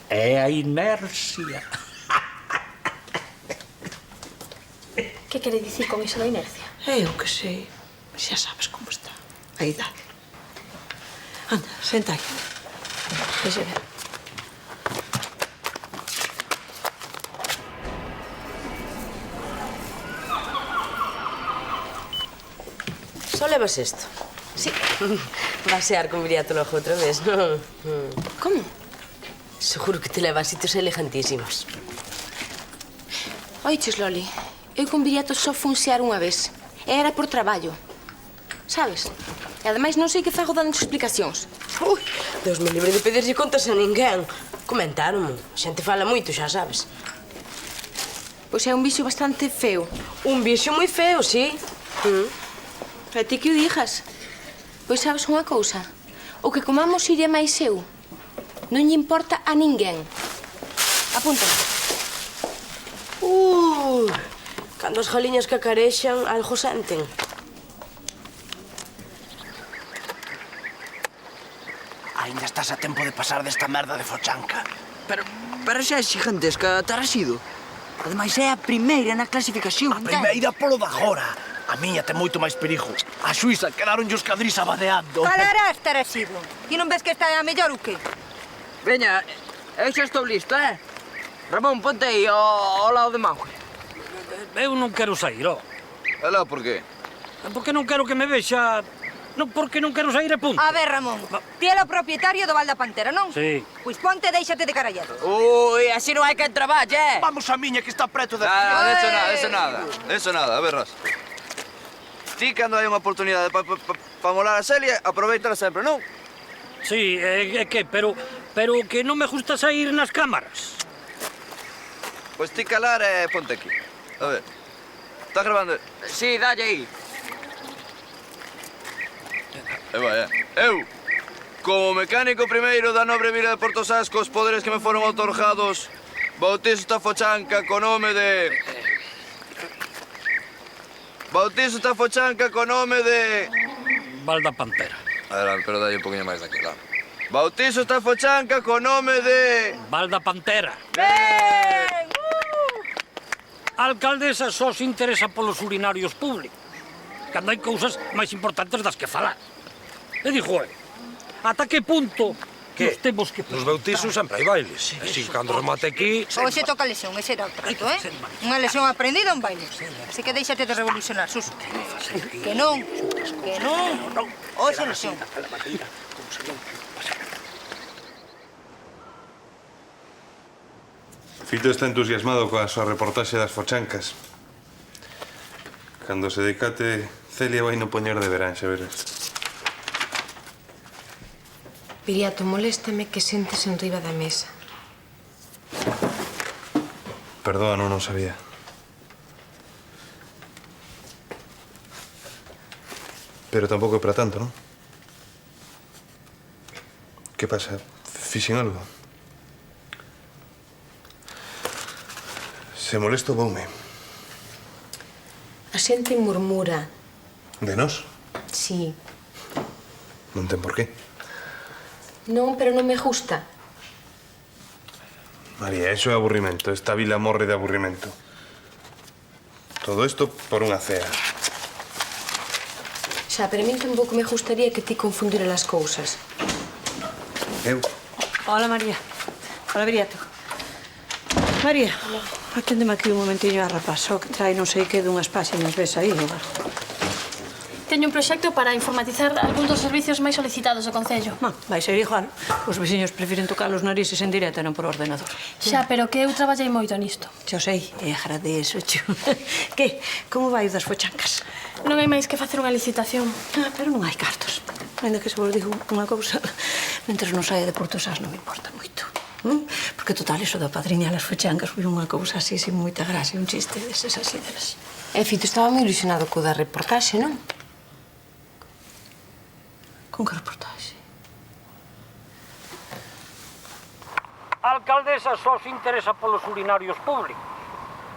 Speaker 3: É a inercia.
Speaker 4: Que quere dicir con iso da inercia?
Speaker 1: Eu que sei. Xa sabes como está a idade. Anda, senta aí. Deixa ver.
Speaker 18: Só levas isto?
Speaker 4: Sí.
Speaker 18: Vasear con Viriato logo outra vez.
Speaker 4: Como?
Speaker 18: Seguro que te levas sitios elegantísimos.
Speaker 12: Oiches, Loli, eu con Viriato só funsear unha vez. E era por traballo. Sabes? E ademais non sei que fago dando explicacións.
Speaker 18: Ui, Deus me libre de pedirlle contas a ninguén. Comentaronmo. A xente fala moito, xa sabes.
Speaker 12: Pois é un bicho bastante feo.
Speaker 18: Un bicho moi feo, sí.
Speaker 12: A ti que o dixas? Pois sabes unha cousa? O que comamos iría máis eu. Non lle importa a ninguén. Apúntame.
Speaker 18: Cando as galiñas cacarexan, algo senten.
Speaker 10: estás a tempo de pasar desta merda de fochanca.
Speaker 2: Pero xa é xigantesca, Tarasido. Ademais, é a primeira na clasificación.
Speaker 10: A primeira polo de agora. A miña ten moito máis perigo. A Suíza quedaron os cadrís abadeando.
Speaker 16: Calarás, Tarasido. Ti non ves que está a mellor ou que?
Speaker 18: Veña, eu xa estou listo, Ramón, ponte aí ao lado de Mangue.
Speaker 3: Eu non quero sair, ó.
Speaker 2: E lá, por qué?
Speaker 3: Porque non quero que me vexa... Non, porque non quero sair e punto.
Speaker 16: A ver, Ramón, ti é o propietario do Val da Pantera, non?
Speaker 3: Sí.
Speaker 16: Pois ponte e déixate de carallado.
Speaker 18: Ui, así non hai quen traballe,
Speaker 10: Vamos a miña que está preto de...
Speaker 2: Eso nada, a ver, Ras. Ti, cando hai unha oportunidade para molar a Celia, aproveitala sempre, non?
Speaker 3: Sí, é que, pero que non me gusta sair nas cámaras.
Speaker 2: Pois ti calar e ponte aquí. A ver. Estás grabando?
Speaker 18: Sí, dalle aí.
Speaker 2: E vai, Eu, como mecánico primeiro da nobre vila de Portosás, cos poderes que me foron otorgados, bautizo esta fochanca co nome de... Bautizo esta fochanca co nome de...
Speaker 3: Val da Pantera.
Speaker 2: Adelante, pero dalle un poquinho máis daquela. Bautizo esta fochanca co nome de...
Speaker 3: Val da Pantera. A alcaldesa só se interesa polos urinarios públicos, cando hai cousas máis importantes das que falar. E dixo, ata que punto nos temos que...
Speaker 15: Nos bautizos sempre hai bailes. Así, cando remate aquí...
Speaker 16: Hoxe toca lesión, ese era o trato, Unha lesión aprendida, un baile. Así que déixate de revolucionar, Suso. Que non. Hoxe lesión.
Speaker 13: Fito está entusiasmado coa súa reportaxe das fochancas. Cando se decate, Celia vai no poñer de verán, xa verás.
Speaker 12: Viriato, moléstame que sentes en riba da mesa.
Speaker 13: Perdoa, non o sabía. Pero tampouco é para tanto, non? Que pasa? Fixen algo? Se molesto, voume.
Speaker 12: A xente murmura.
Speaker 13: De nós?
Speaker 12: Sí.
Speaker 13: Non ten por qué.
Speaker 12: Non, pero non me gusta.
Speaker 13: María, eso é aburrimento. Esta vila morre de aburrimento. Todo isto por unha cea.
Speaker 12: Xa, pero a min tampouco me gustaría que ti confundira as cousas.
Speaker 13: Eu?
Speaker 1: Hola, María. Hola, Viriato. María, aténdeme aquí un momentiño a rapaz, só que trae non sei que dunhas páxinas, ves aí, ou algo.
Speaker 4: Teño un proxecto para informatizar algúns dos servicios máis solicitados do Concello.
Speaker 1: Vai ser igual. Os veciños prefiren tocar os narices en directo e non por ordenador.
Speaker 4: Xa, pero que eu traballei moito nisto.
Speaker 1: Xa o sei, e agradezo, chu. Que? Como vai o das fochancas?
Speaker 4: Non hai máis que facer unha licitación.
Speaker 1: Pero non hai cartos. Ainda que se vos digo unha cousa, mentres non saia de Portosás non me importa moito. Porque total, iso da padriña las fochancas foi unha cousa así, sin moita gracia, un chiste deses así deles.
Speaker 12: E Fito estaba moi ilusionado co da reportaxe, non?
Speaker 1: Con que reportaxe?
Speaker 3: A alcaldesa só se interesa polos urinarios públicos,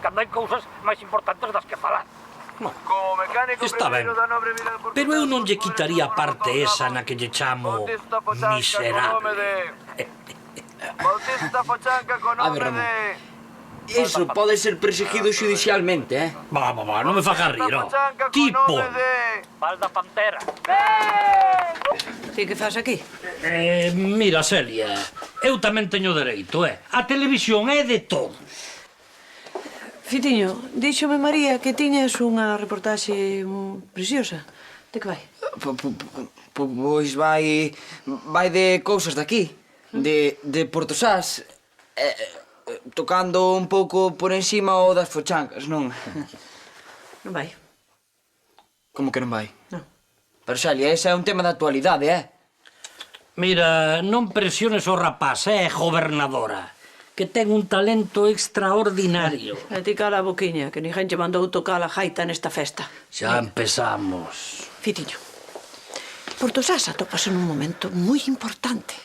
Speaker 3: cando hai cousas máis importantes das que falar. Está ben, pero eu non lle quitaría a parte esa na que lle chamo miserable.
Speaker 2: A ver, Ramón. Eso pode ser perseguido xudicialmente,
Speaker 3: Va, non me fagas rir, ó. Tipo. Val da Pantera.
Speaker 1: Ti que faz aquí?
Speaker 3: Mira, Celia, eu tamén teño dereito, A televisión é de todos.
Speaker 1: Fitiño, díxome María que tiñas unha reportaxe preciosa. De que vai?
Speaker 2: Pois vai de cousas daqui, de Portosás, tocando un pouco por encima o das fochancas, non?
Speaker 1: Non vai.
Speaker 2: Como que non vai?
Speaker 1: Non.
Speaker 2: Pero, Celia, ese é un tema de actualidade,
Speaker 3: Mira, non presiones o rapaz, gobernadora, que ten un talento extraordinario.
Speaker 1: E ti cala a boquiña, que ninguén che mandou tocar a gaita nesta festa.
Speaker 3: Xa empezamos.
Speaker 1: Fitiño, Portosás atopase nun momento moi importante.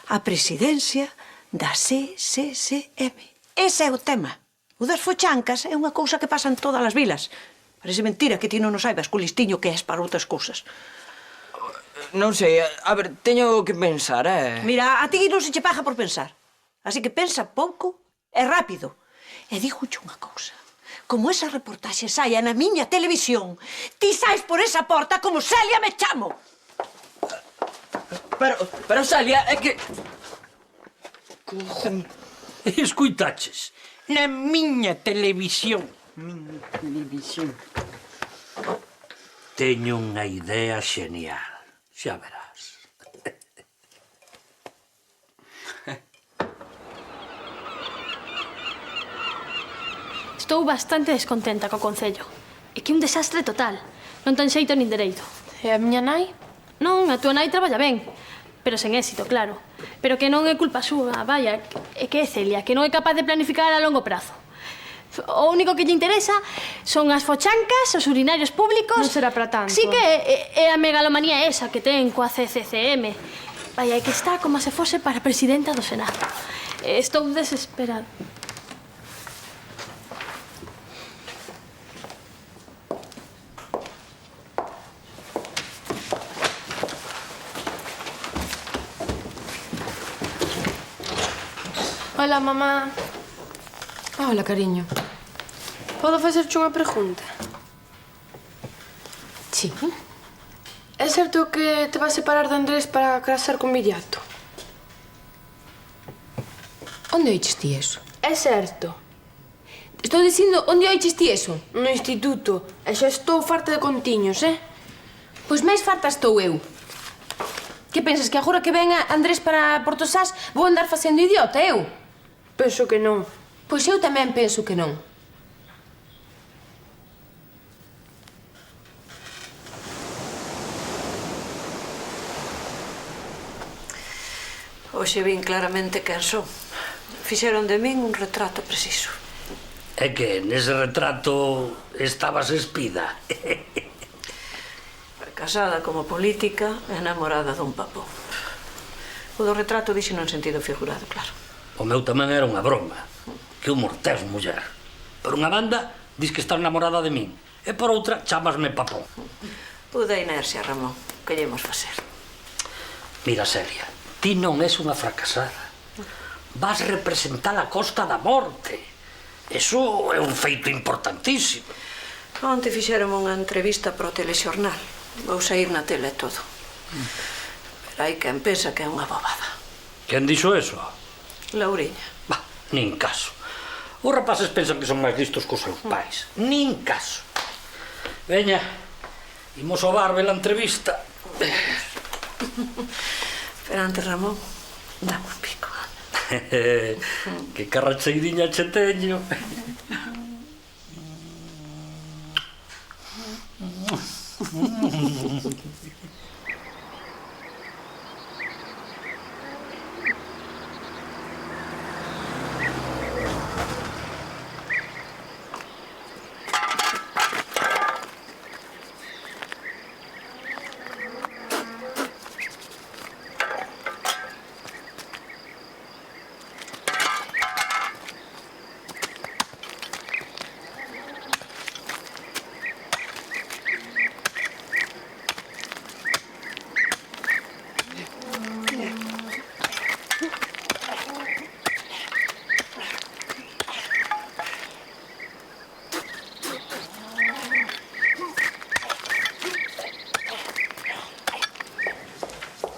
Speaker 1: A presidencia da CCCM. Ese é o tema. O das fochancas é unha cousa que pasa en todas as vilas. Parece mentira que ti non o saibas co listiño que és para outras cousas.
Speaker 18: Non sei, a ver, teño que pensar,
Speaker 1: Mira, a ti non se che paga por pensar. Así que pensa pouco e rápido. E dígoche unha cousa. Como esa reportaxe saia na miña televisión, ti sais por esa porta como Celia me chamo.
Speaker 18: Pero Celia, é que...
Speaker 3: Escuitaches, na miña televisión. Teño unha idea xenial. Xa verás.
Speaker 4: Estou bastante descontenta co Concello. É que é un desastre total. Non ten xeito nin dereito.
Speaker 12: E a miña nai?
Speaker 4: Non, a tua nai traballa ben. Pero sen éxito, claro. Pero que non é culpa súa, vaya. É que é Celia, que non é capaz de planificar a longo prazo. O único que lle interesa son as fochancas, os urinarios públicos...
Speaker 12: Non será para tanto.
Speaker 4: Sí que é a megalomanía esa que ten coa CCCM. Vaya, é que está como se fose para presidenta do Senado. Estou desesperada.
Speaker 12: Hola, mamá. Hola, cariño. Podo facerche unha pregunta?
Speaker 18: Sí.
Speaker 12: É certo que te vas separar de Andrés para casar con Viriato?
Speaker 18: Onde oiches ti eso?
Speaker 12: É certo. Estou dicindo onde oiches ti eso? No instituto. E xa estou farta de contiños,
Speaker 18: Pois máis farta estou eu. Que pensas, que agora que venga Andrés para Portosás vou andar facendo idiota, eu?
Speaker 12: Penso que non.
Speaker 18: Pois eu tamén penso que non.
Speaker 1: Hoxe vin claramente quen son. Fixeron de min un retrato preciso.
Speaker 3: É que nese retrato estabas espida.
Speaker 1: Casada como política e enamorada dun papón. O do retrato dixo en sentido figurado, claro.
Speaker 3: O meu tamén era unha broma. Que humor tes, muller. Por unha banda, dis que estás enamorada de min. E por outra, chamasme papón.
Speaker 1: Pude inercia, Ramón. Que lle imos facer?
Speaker 3: Mira, Celia, ti non és unha fracasada. Vas representar a Costa da Morte. Eso é un feito importantísimo.
Speaker 1: Onte fixeron unha entrevista pro telexornal. Vou sair na tele e todo. Pero hai quen pensa que é unha bobada.
Speaker 3: Quen dixo eso?
Speaker 1: Lauriña.
Speaker 3: Bah, nin caso. Os rapaces pensan que son máis listos que os seus pais. Nin caso. Veña, imos ao bar ver a entrevista.
Speaker 1: Pero antes, Ramón, dame un pico.
Speaker 3: Que carracheiriña che teño.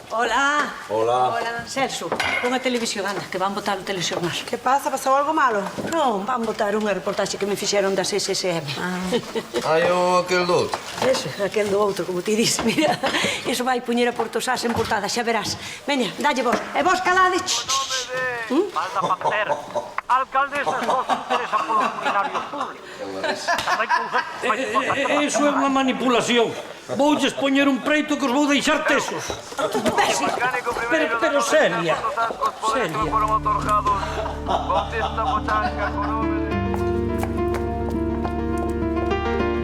Speaker 1: Hola.
Speaker 8: Hola.
Speaker 1: Celso, pon a televisión, anda, que van botar o telexornal.
Speaker 5: Que pasa? Pasou algo malo?
Speaker 1: Non, van botar unha reportaxe que me fixeron da SSM.
Speaker 2: Ai, o aquel do outro.
Speaker 1: Ese, aquel do outro, como ti dis. Mira, iso vai puñer a Portosás en portada, xa verás. Veña, dalle vos. E vos calade.
Speaker 3: Falta Pantera. Alcaldesa só se interesa polos urinarios públicos. Eso é unha manipulación. Voulles poñer un preito que os vou deixar tesos. Pero Celia. Celia.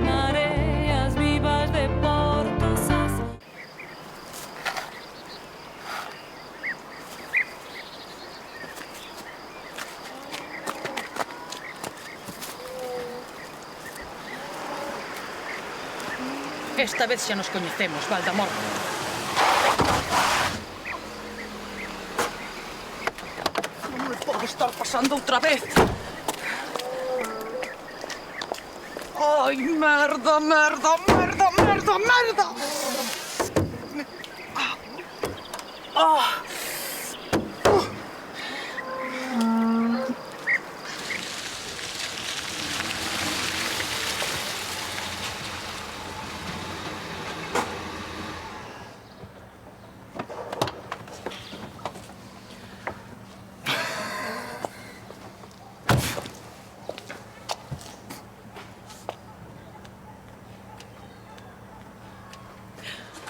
Speaker 17: Mareas vivas de Portosás.
Speaker 9: Esta vez xa nos coñecemos, Valdamor. pode estar pasando outra vez. Ai, merda, merda, merda, merda, merda!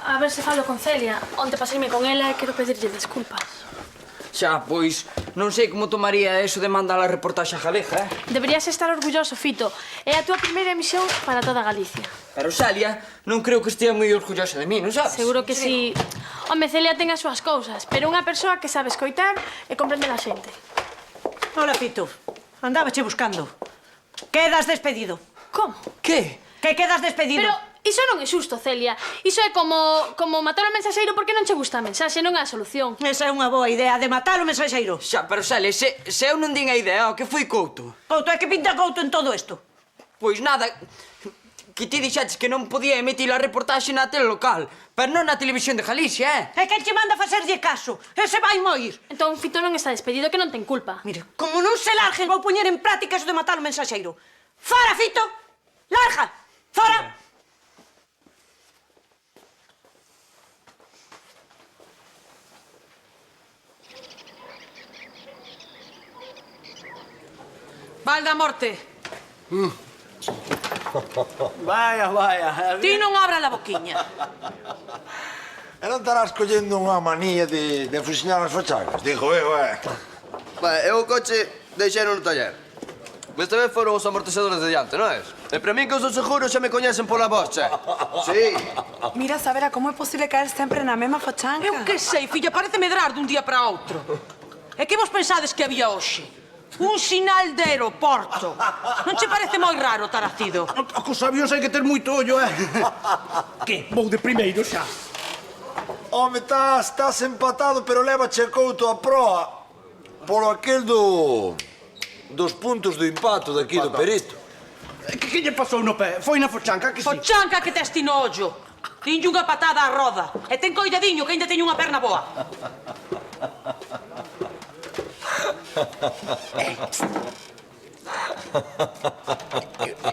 Speaker 4: A ver se falo con Celia. Onte paseime con ela e quero pedirlle desculpas.
Speaker 19: Xa, pois, non sei como tomaría eso de mandar a reportaxe a galega,
Speaker 4: Deberías estar orgulloso, Fito. É a túa primeira emisión para toda Galicia.
Speaker 19: Pero Celia, non creo que estea moi orgullosa de mí, non sabes?
Speaker 4: Seguro que sí. Home, Celia ten as súas cousas, pero unha persoa que sabe escoitar e comprender a xente.
Speaker 1: Hola, Fito. Andábache buscando. Quedas despedido.
Speaker 4: Como?
Speaker 19: Que?
Speaker 1: Que quedas despedido.
Speaker 4: Pero iso non é xusto, Celia. Iso é como matar o mensaxeiro porque non che gusta a mensaxe, non é a solución.
Speaker 1: Esa é unha boa idea, de matar o mensaxeiro.
Speaker 19: Xa, pero Celia, se eu non din a idea, o que foi Couto?
Speaker 1: Couto, é que pinta Couto en todo isto?
Speaker 19: Pois nada, que ti dixaches que non podía emitir a reportaxe na tele local, pero non na televisión de Galicia,
Speaker 1: É que che manda facerlle caso. Ese vai moir.
Speaker 4: Entón, Fito non está despedido, que non ten culpa.
Speaker 1: Mira, como non se larguen, vou poñer en práctica eso de matar o mensaxeiro. Fora, Fito! Larga! Fora!
Speaker 9: Val da morte.
Speaker 10: Vaya, vaya.
Speaker 9: Ti non abra a boquiña.
Speaker 8: E non estarás collendo unha manía de fusiñar as fachagas? Digo eu,
Speaker 2: Eu o coche deixei no taller. Esta vez foron os amortecedores de diante, non é? E para min que os do seguro xa me coñecen pola voz, che. Sí.
Speaker 5: Mira, Sabera, como é posible caer sempre na mesma fachanca?
Speaker 9: Eu que sei, filla, parece medrar dun día para outro. E que vos pensades que había hoxe? Un sinal de aeroporto. Non che parece moi raro, Taracido?
Speaker 10: Cos avións hai que ter moito ollo, Que? Vou de primeiro xa.
Speaker 8: Home, estás empatado, pero levache Couto a proa polo aquel dos puntos do impacto daqui do perito.
Speaker 10: Que lle pasou no pé? Foi na fochanca, que si?
Speaker 9: Fochanca que tes ti no ollo. Dinlle unha patada á roda. E ten coidadiño que ainda teño unha perna boa.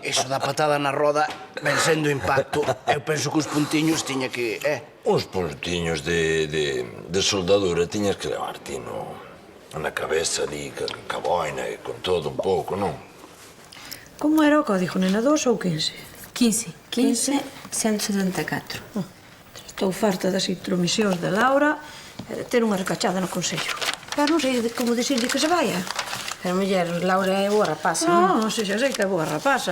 Speaker 10: Eso da patada na roda, ben sendo impacto, eu penso que os puntiños tiña que...
Speaker 8: Uns puntiños de soldadura tiñas que levarte na cabeza ali, ca boina e con todo un pouco, non?
Speaker 1: Como era o código, nena, 2 ou 15?
Speaker 12: 15.174.
Speaker 1: Estou farta das intromisións de Laura e de ter unha recachada no Consello. Pero non sei como dicirlle que se vaya.
Speaker 12: Pero, muller, Laura é boa rapaza, non?
Speaker 1: Non, xa sei que é boa rapaza.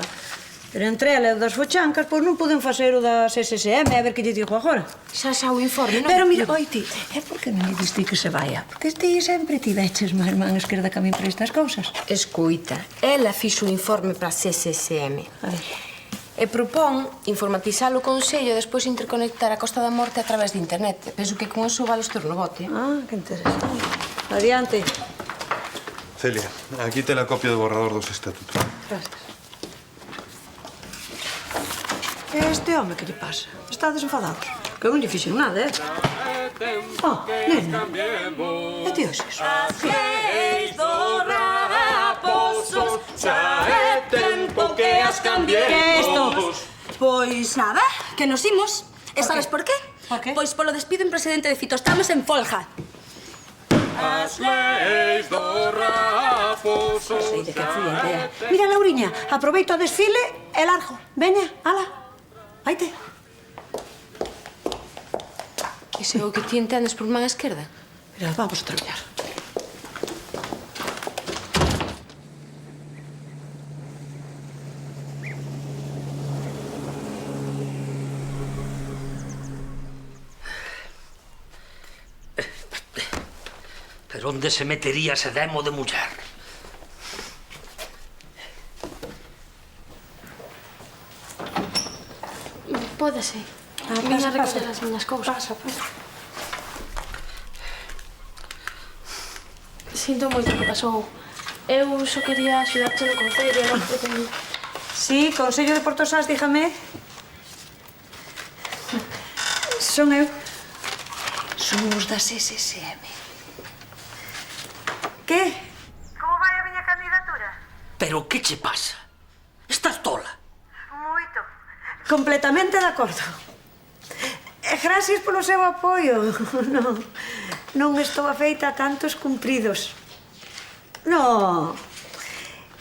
Speaker 1: Pero entre ela e o das fochancas, pois non poden facer o das SSM, a ver que lle digo agora.
Speaker 12: Xa o informe, non?
Speaker 1: Pero mira, oiti, é porque non lle diste que se vaya? Porque ti sempre tiveches máis man esquerda que a min para estas cousas.
Speaker 12: Escuita, ela fixo un informe para a CSSM.
Speaker 1: A ver.
Speaker 12: E propón informatizar o Consello e despois interconectar a Costa da Morte a través de internet. Penso que con eso vale os ter no bote.
Speaker 1: Ah, que interesante. Adiante.
Speaker 13: Celia, aquí te la copia do borrador dos estatutos.
Speaker 1: Gracias. Este home que lle pasa? Está desenfadados. Que eu non lle fixen nada, Oh, nena. E ti hoxes?
Speaker 17: As leis dos raposos xa é tempo que as cambiemos.
Speaker 5: Que é isto? Pois nada, que nos imos. E sabes por qué?
Speaker 1: Por qué?
Speaker 5: Pois polo despido en presidente de Fito. Estamos en folga.
Speaker 17: As leis dos raposos.
Speaker 1: Sei de que fui a idea. Mira, Lauriña, aproveito o desfile e largo. Veña, ala. Vaite.
Speaker 12: Iso é o que ti entendes por man esquerda?
Speaker 1: Mira, vamos a traballar.
Speaker 3: Pero onde se metería ese demo de muller?
Speaker 4: Pódese. Vim a recoller as miñas cousas.
Speaker 1: Pasa.
Speaker 4: Si Sinto moito o que pasou. Eu só quería axudarte no concello, non pretendía.
Speaker 1: Sí, Consello de Portosás, dígame. Son eu. Son os das SSM. Que?
Speaker 17: Como vai a miña candidatura?
Speaker 3: Pero que che pasa? Estás tola.
Speaker 17: Moito.
Speaker 1: Completamente de acordo. Gracias polo seu apoio. Non estou afeita a tantos cumpridos. Non.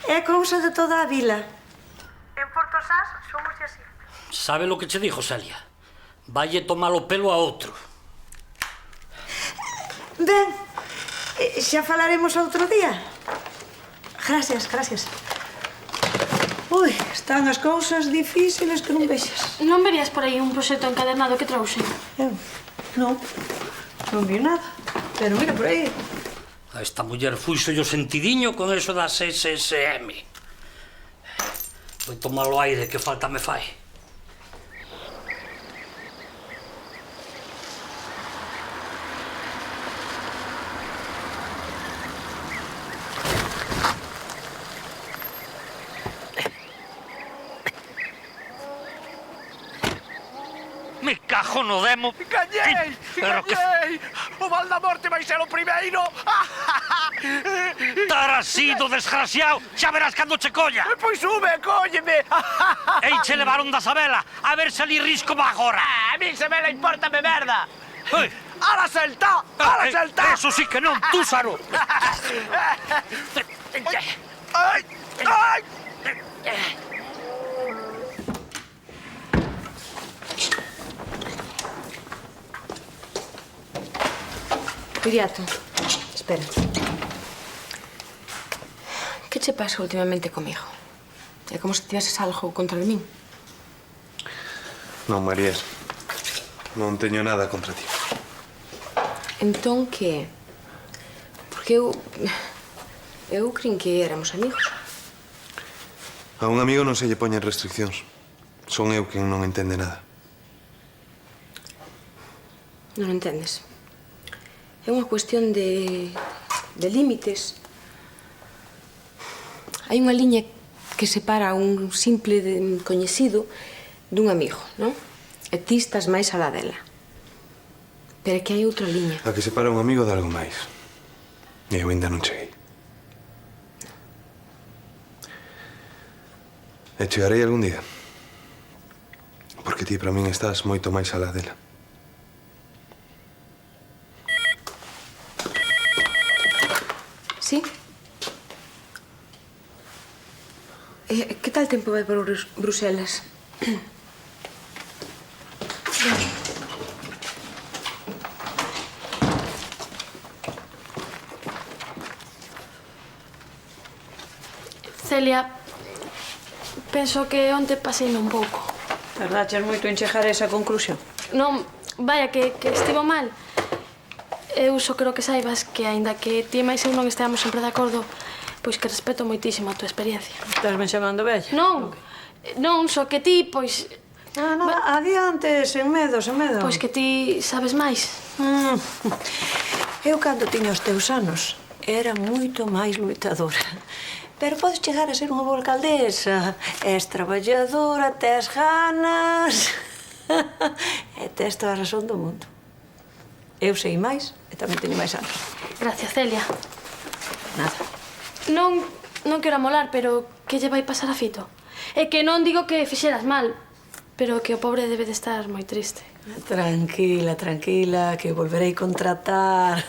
Speaker 1: É cousa de toda a vila.
Speaker 17: En Portosás somos así.
Speaker 3: Sabe lo que che dijo, Celia? Valle tomar o pelo a outro.
Speaker 1: Ben, xa falaremos outro día. Gracias. Ui, están as cousas difíciles que non vexas.
Speaker 4: Non verías por aí un proxecto encadernado que trouxe?
Speaker 1: Eu? Non vi nada. Pero mira por aí.
Speaker 3: A esta muller fuixo yo sentidiño con eso das SSM. Vou tomar o aire que falta me fai. Me cajo no demo.
Speaker 10: Gañei! O Val da Morte vai ser o primeiro!
Speaker 3: Tarasido, desgraciado! Xa verás cando che colla!
Speaker 10: Pois sube, cólleme!
Speaker 3: Eiche levaron da Sabela, a ver se ali risco va agora!
Speaker 10: A mí Sabela importame merda!
Speaker 3: Ei.
Speaker 10: Ala saltá! Ala saltá!
Speaker 3: Eso sí que non, tú, Saro!
Speaker 10: Ai! Ai!
Speaker 12: Viriato, espera. Que che pasa últimamente comigo? É como se tiveses algo contra de min.
Speaker 13: Non, Marías. Non teño nada contra ti.
Speaker 12: Entón, que é? Porque eu crin que éramos amigos.
Speaker 13: A un amigo non se lle poñen restriccións. Son eu quen non entende nada.
Speaker 12: Non entendes? É unha cuestión de límites. Hai unha liña que separa un simple coñecido dun amigo, non? E ti estás máis alá dela. Pero é que hai outra liña.
Speaker 13: A que separa un amigo de algo máis. E eu ainda non cheguei. E chegarei algún día. Porque ti para min estás moito máis alá dela.
Speaker 12: Sí? Que tal tempo vai para Bruselas?
Speaker 4: Celia, penso que onte paseime un pouco.
Speaker 1: Tardaches moito en chegar a esa conclusión.
Speaker 4: Non, vaya, que estivo mal. Eu só creo que saibas que, aínda que ti e máis eu non esteamos sempre de acordo, pois que respeto moitísimo a tua experiencia.
Speaker 1: Estás ben chamando bella?
Speaker 4: Non, só que ti, pois...
Speaker 1: Nada, adiante, sen medo.
Speaker 4: Pois que ti sabes máis.
Speaker 1: Eu, cando tiña os teus anos, era moito máis loitadora. Pero podes chegar a ser unha boa alcaldesa. És traballadora, tes ganas... e tes toda a razón do mundo. Eu sei máis e tamén teño máis anos.
Speaker 4: Gracias, Celia.
Speaker 1: Nada.
Speaker 4: Non quero amolar, pero que lle vai pasar a Fito? É que non digo que fixeras mal, pero que o pobre debe de estar moi triste.
Speaker 1: Tranquila, que volverei contratar.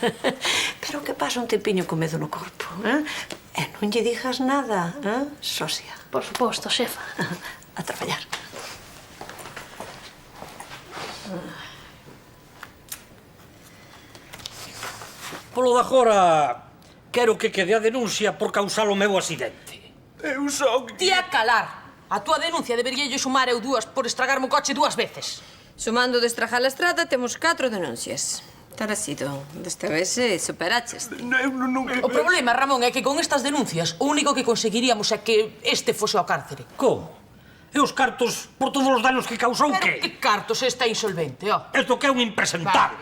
Speaker 1: Pero que pasa un tempiño con medo no corpo, eh? E non lle digas nada, eh? Sosia.
Speaker 4: Por suposto, xefa.
Speaker 1: A traballar.
Speaker 3: Polo de agora, quero que quede a denuncia por causar o meu accidente.
Speaker 10: Eu son...
Speaker 9: Ti a calar. A túa denuncia debería yo sumar eu dúas por estragarme o coche 2 veces.
Speaker 12: Sumando de estragar a estrada, temos 4 denuncias. Tarasido, desta vez superaches.
Speaker 9: O problema, Ramón, é que con estas denuncias o único que conseguiríamos é que este fose ao cárcere.
Speaker 3: Como? E os cartos por todos os danos que causou, que?
Speaker 9: Que cartos? Está insolvente, ó.
Speaker 3: Isto que é un impresentable.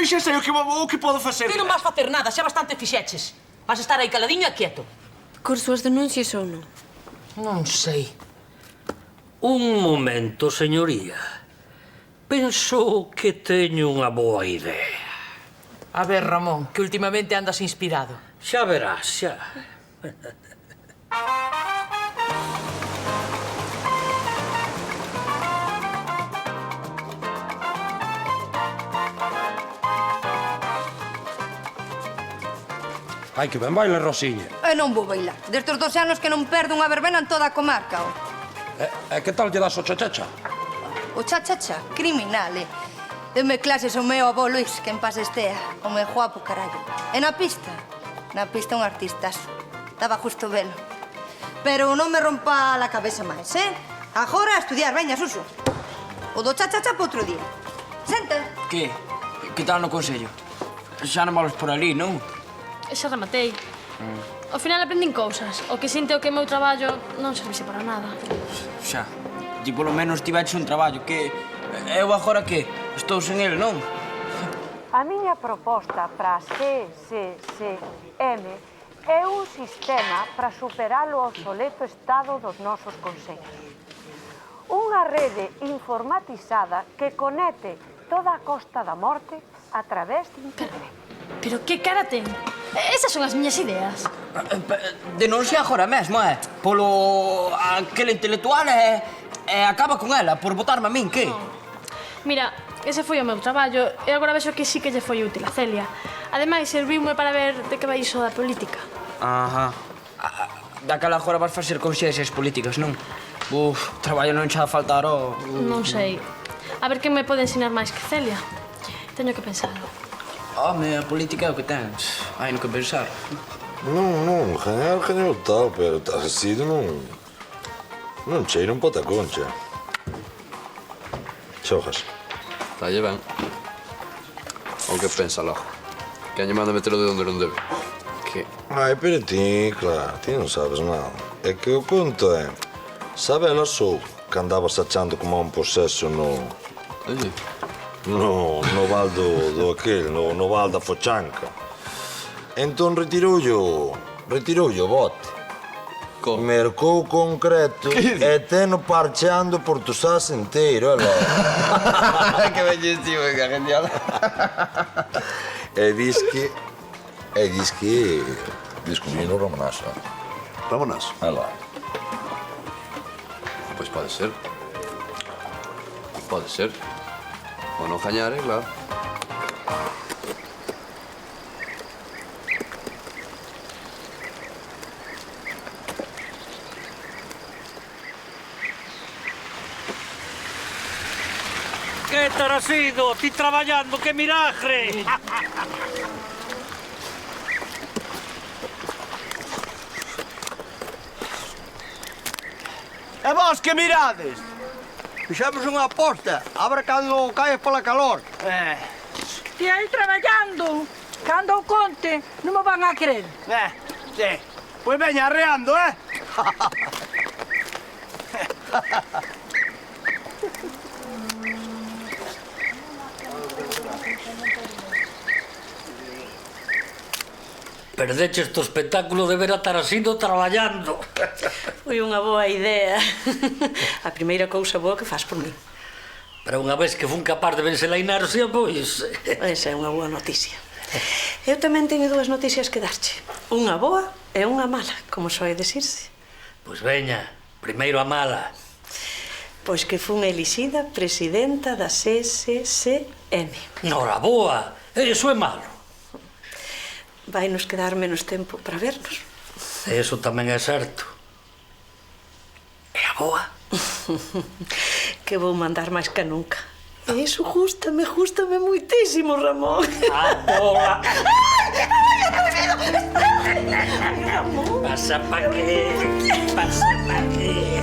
Speaker 10: Xa sei o que podo facer.
Speaker 9: Ti non vas facer nada, xa bastante fixeches. Vas a estar aí caladiño e quieto.
Speaker 12: Cor súas denuncias ou non?
Speaker 9: Non sei.
Speaker 3: Un momento, señoría. Penso que teño unha boa idea.
Speaker 9: A ver, Ramón, que últimamente andas inspirado.
Speaker 3: Xa verás, xa.
Speaker 15: Ai, que ben baila, Rosiña.
Speaker 16: E non vou bailar. Destes 2 anos que non perdo unha verbena en toda a comarca, ó.
Speaker 15: E que tal lle das o chachacha?
Speaker 16: O cha-cha-cha, criminal, Deme clases o meu avó Luis, que en paz estea. O meu guapo, carallo. E na pista un artistazo. Daba justo velo. Pero non me rompa la cabeza máis, Agora a estudiar, veña, Suso. O do cha-cha-cha pa outro día. Sente.
Speaker 19: Que? Que tal no consello? Xa non valos por ali, non?
Speaker 4: Xa rematei. Ao final aprendín cousas. O que sinto que o meu traballo non servise para nada.
Speaker 19: Xa. Ti polo menos tiveches un traballo que... Eu agora que? Estou sen el, non?
Speaker 20: A miña proposta para a CCM é un sistema para superar o obsoleto estado dos nosos consellos. Unha rede informatizada que conecte toda a Costa da Morte a través de internet.
Speaker 4: Pero que cara ten? Esas son as miñas ideas.
Speaker 19: Denuncia agora mesmo, Polo... aquel intelectual acaba con ela, por botarme a min, que?
Speaker 4: Mira, ese foi o meu traballo e agora vexo que sí que lle foi útil a Celia. Ademais, serviume para ver de que vai iso da política.
Speaker 19: Ajá. Daquela agora vas facer conciencias políticas, non? Traballo non xa faltar o...
Speaker 4: Non sei. A ver quen me pode ensinar máis que Celia. Teño que pensarlo.
Speaker 19: Home, a política é o que tens. Hai no que pensar.
Speaker 8: Non, gañar tal, pero tal sido non cheira un potaconcha. Xojas.
Speaker 2: Talle ben. O que pensa logo? Que añe manda metelo de onde non debe. Que...
Speaker 8: Ai, pero ti, claro, ti non sabes nada. É que o conto é... Sabela sou que andabas achando como un poseso no val do aquel, no val da Fochanca. Entón retiroulle o bote. Mercou concreto e teno parcheando Portosás inteiro,
Speaker 19: Que bellísimo, que genial.
Speaker 8: E dis que descubriron o Ramonazo.
Speaker 2: Ramonazo?
Speaker 8: Alá.
Speaker 2: Pois pode ser. Pode ser. O non gañare, claro.
Speaker 3: Que tarasido, ti traballando, que milagre!
Speaker 21: E vos que mirades? Fixemos unha aposta, a ver cando caes pola calor.
Speaker 20: Ti aí traballando. Cando o conte, non me van a creer.
Speaker 21: Sí. Pois veña arreando,
Speaker 3: Perdeche este espectáculo de ver a Tarasido traballando.
Speaker 1: Foi unha boa idea. A primeira cousa boa que faz por mí.
Speaker 3: Pero unha vez que fun capaz de vencer a inercia, pois...
Speaker 1: Esa é unha boa noticia. Eu tamén teño 2 noticias que darche. Unha boa e unha mala, como soe decirse.
Speaker 3: Pois veña, primeiro a mala.
Speaker 1: Pois que fun elixida presidenta da CCM.
Speaker 3: Nora boa, eso é malo.
Speaker 1: Vai nos quedar menos tempo para vernos.
Speaker 3: Eso tamén é certo.
Speaker 1: E a boa? Que vou mandar máis que nunca. E iso gústame muitísimo, Ramón.
Speaker 3: A bola!
Speaker 1: Ramón!
Speaker 3: Pasa pa' qué? Pasa pa' qué?